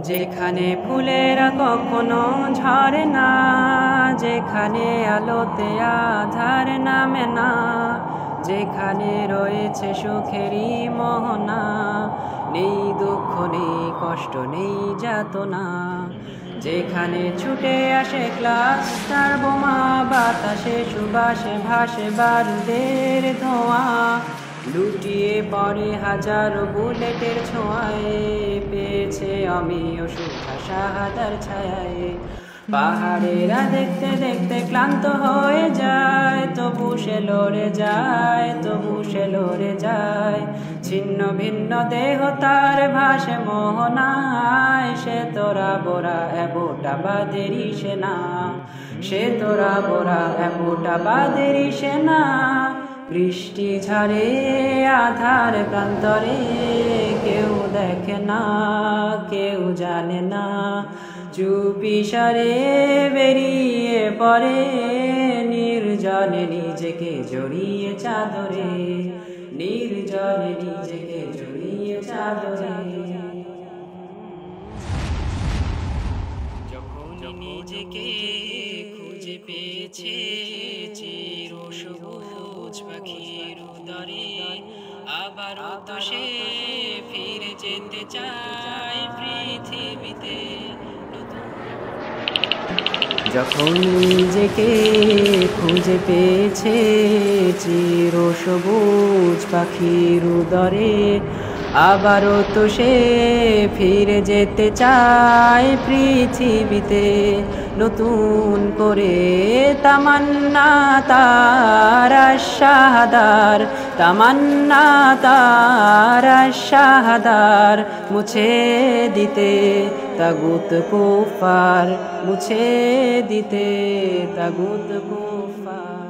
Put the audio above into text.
যেখানে ফুলেরা কখনো ঝরে না, যেখানে আলোতে আধার নামে না, যেখানে রয়েছে সুখেরই মোহনা, নেই দুঃখ নেই কষ্ট নেই যাতনা। যেখানে ছুটে আসে ক্লাস্টার বোমা, বাতাসে সুবাসে ভাসে বারুদের ধোঁয়া, লুটিয়ে পড়ে হাজারো বুলেটের ছোঁয়ায়, পেয়েছে আমিও সুখা শাহাদার ছায়ায়। পাহাড়েরা দেখতে দেখতে ক্লান্ত হয়ে যায়, তবু সে লড়ে যায়, তবু সে লড়ে যায়। ছিন্ন ভিন্ন দেহ তার ভাসে মোহনায়, সে তোরা বোরা এবটা বাদেরই সেনা, সে তোরা বোরা এবটা বাদেরই সেনা। বৃষ্টি ঝরে আধার প্রান্তরে, কেউ দেখে না কেউ জানে না, চুপি সারে বেরিয়ে পড়ে নির্জনে নিজেকে জড়িয়ে চাদরে, নির্জনে নিজেকে জড়িয়ে চাদরে। যখন নিজেকে খুঁজে পেয়েছে চির সবুজ পাখির উদরে, আবারও তো সে ফিরে যেতে চায় পৃথিবীতে। যখন নিজেকে খুঁজে পেয়েছে চির সবুজ পাখির উদরে, আবারও তো সে ফিরে যেতে চায় পৃথিবীতে। নতুন করে তামান্না তার শাহাদার, তামান্না তার শাহাদার, মুছে দিতে তাগুত কুফার, মুছে দিতে তাগুত কুফার।